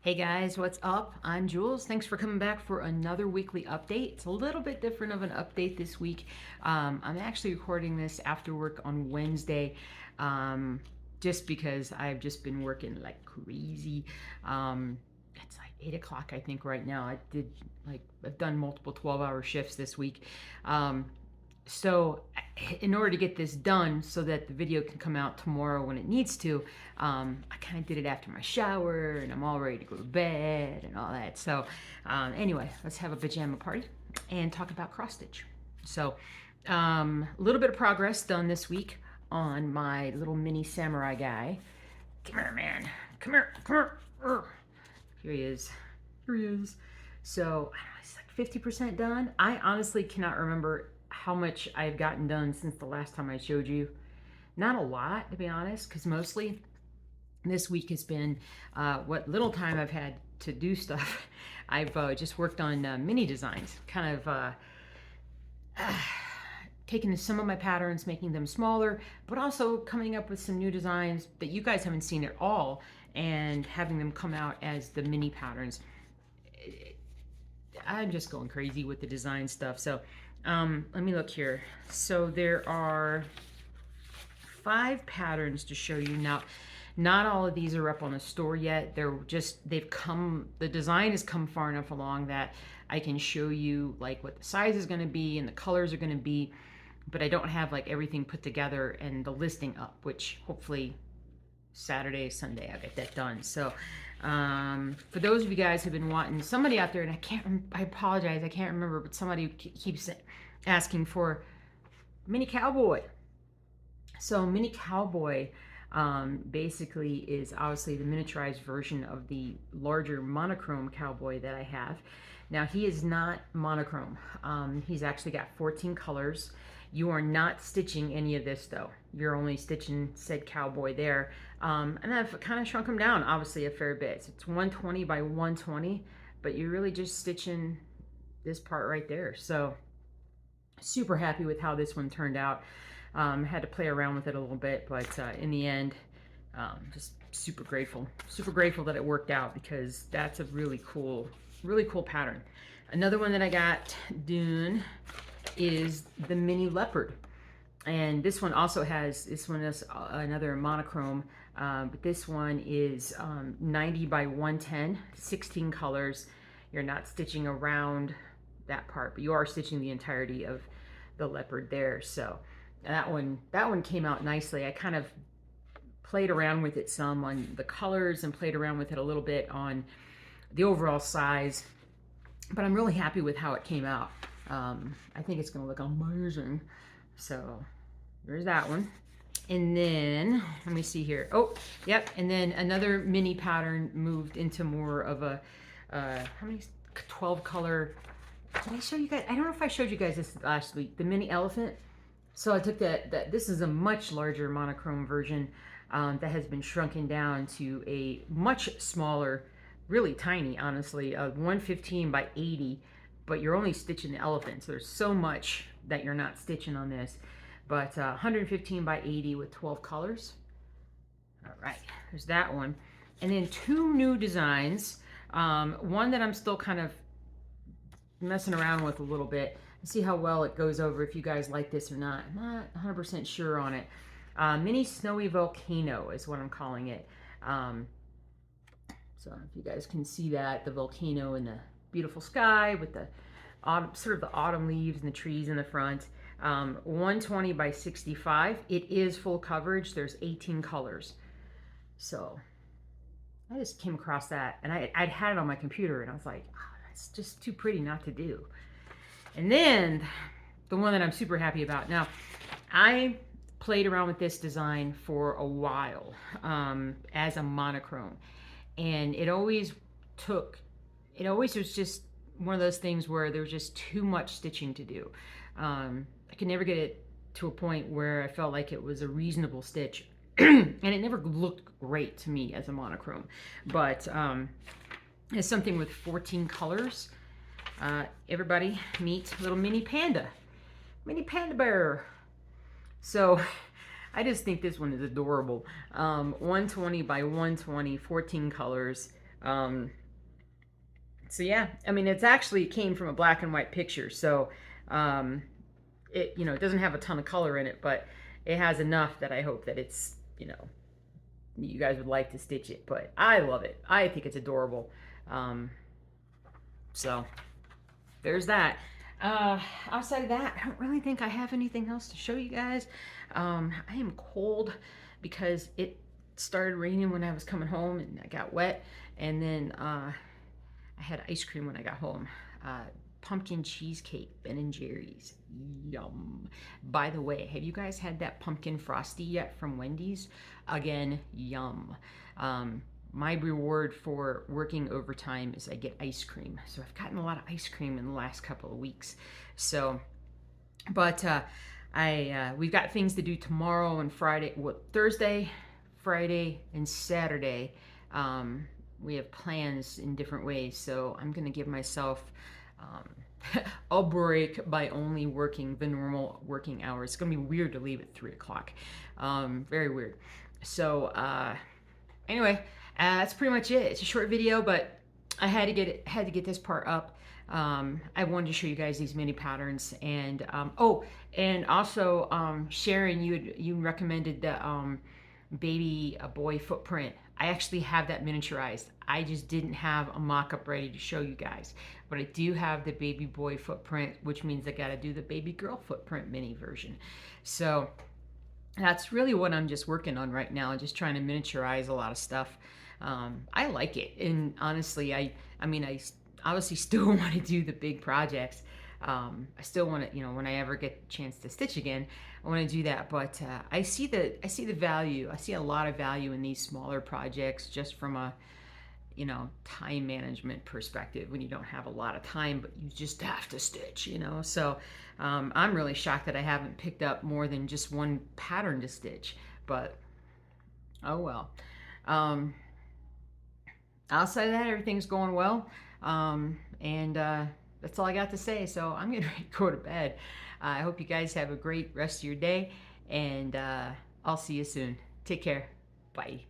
Hey guys, what's up? I'm Jules. Thanks for coming back for another weekly update. It's a little bit different of an update this week. I'm actually recording this after work on Wednesday, just because I've just been working like crazy. It's like 8 o'clock, I think, right now. I've done multiple 12-hour shifts this week. So in order to get this done so that the video can come out tomorrow when it needs to, I kind of did it after my shower and I'm all ready to go to bed and all that. So anyway, let's have a pajama party and talk about cross stitch. So a little bit of progress done this week on my little mini samurai guy. Come here, man. Come here. Come here. Here he is. Here he is. So I don't know, it's like 50% done. I honestly cannot remember how much I've gotten done since the last time I showed you. Not a lot, to be honest, because mostly this week has been what little time I've had to do stuff. I've just worked on mini designs, kind of taking some of my patterns, making them smaller, but also coming up with some new designs that you guys haven't seen at all and having them come out as the mini patterns. I'm just going crazy with the design stuff. So let me look here. So there are 5 patterns to show you. Now, not all of these are up on the store yet. The design has come far enough along that I can show you like what the size is going to be and the colors are going to be, but I don't have like everything put together and the listing up, which hopefully Saturday, Sunday, I'll get that done. So for those of you guys who've been wanting, somebody out there, and I apologize, I can't remember, but somebody keeps asking for mini cowboy. So mini cowboy basically is obviously the miniaturized version of the larger monochrome cowboy that I have. Now he is not monochrome. He's actually got 14 colors. You are not stitching any of this though. You're only stitching said cowboy there. And I've kind of shrunk them down, obviously, a fair bit. So it's 120 by 120, but you're really just stitching this part right there. So super happy with how this one turned out. Had to play around with it a little bit, but in the end, just super grateful that it worked out, because that's a really cool pattern. Another one that I got done is the mini leopard, and this one is another monochrome, but this one is 90 by 110, 16 colors. You're not stitching around that part, but you are stitching the entirety of the leopard there. So that one came out nicely. I kind of played around with it some on the colors and played around with it a little bit on the overall size, but I'm really happy with how it came out. I think it's gonna look amazing. So there's that one. And then let me see here. Oh, yep. And then another mini pattern moved into more of a how many 12 color. Did I show you guys? I don't know if I showed you guys this last week. The mini elephant. So I took that. This is a much larger monochrome version that has been shrunken down to a much smaller, really tiny, honestly, 115 by 80. But you're only stitching the elephant, so there's so much that you're not stitching on this. But 115 by 80 with 12 colors. All right, there's that one. And then 2 new designs. One that I'm still kind of messing around with a little bit. See how well it goes over, if you guys like this or not. I'm not 100% sure on it. Mini Snowy Volcano is what I'm calling it. So if you guys can see that, the volcano in the beautiful sky with the autumn leaves and the trees in the front. 120 by 65. It is full coverage. There's 18 colors. So I just came across that, and I'd had it on my computer, and I was like, oh, that's just too pretty not to do. And then the one that I'm super happy about. Now, I played around with this design for a while as a monochrome, and it always was just one of those things where there was just too much stitching to do. I could never get it to a point where I felt like it was a reasonable stitch, and it never looked great to me as a monochrome. But as something with 14 colors, everybody meet little mini panda bear. So I just think this one is adorable. 120 by 120, 14 colors. So yeah, I mean, it's actually came from a black and white picture, so um, it, you know, it doesn't have a ton of color in it, but it has enough that I hope that it's, you know, you guys would like to stitch it. But I love it. I think it's adorable. Um, so there's that. Outside of that, I don't really think I have anything else to show you guys. I am cold because it started raining when I was coming home and I got wet, and then I had ice cream when I got home. Pumpkin cheesecake, Ben and Jerry's. Yum. By the way, have you guys had that pumpkin frosty yet from Wendy's? Again, yum. My reward for working overtime is I get ice cream. So I've gotten a lot of ice cream in the last couple of weeks. So, but we've got things to do tomorrow and Friday, Thursday, Friday, and Saturday. We have plans in different ways, so I'm gonna give myself a break by only working the normal working hours. It's gonna be weird to leave at 3 o'clock. Very weird. So anyway, that's pretty much it. It's a short video, but I had to get this part up. I wanted to show you guys these mini patterns, and and also Sharon, you recommended the baby boy footprint. I actually have that miniaturized. I just didn't have a mock-up ready to show you guys, but I do have the baby boy footprint, which means I got to do the baby girl footprint mini version. So that's really what I'm just working on right now, just trying to miniaturize a lot of stuff. I like it, and honestly, I mean, I obviously still want to do the big projects. I still want to, you know, when I ever get a chance to stitch again, I want to do that. But I see the value. I see a lot of value in these smaller projects, just from a, you know, time management perspective, when you don't have a lot of time, but you just have to stitch, you know. So I'm really shocked that I haven't picked up more than just one pattern to stitch, but oh well. Outside of that, everything's going well. And that's all I got to say. So I'm getting ready to go to bed. I hope you guys have a great rest of your day, and I'll see you soon. Take care. Bye.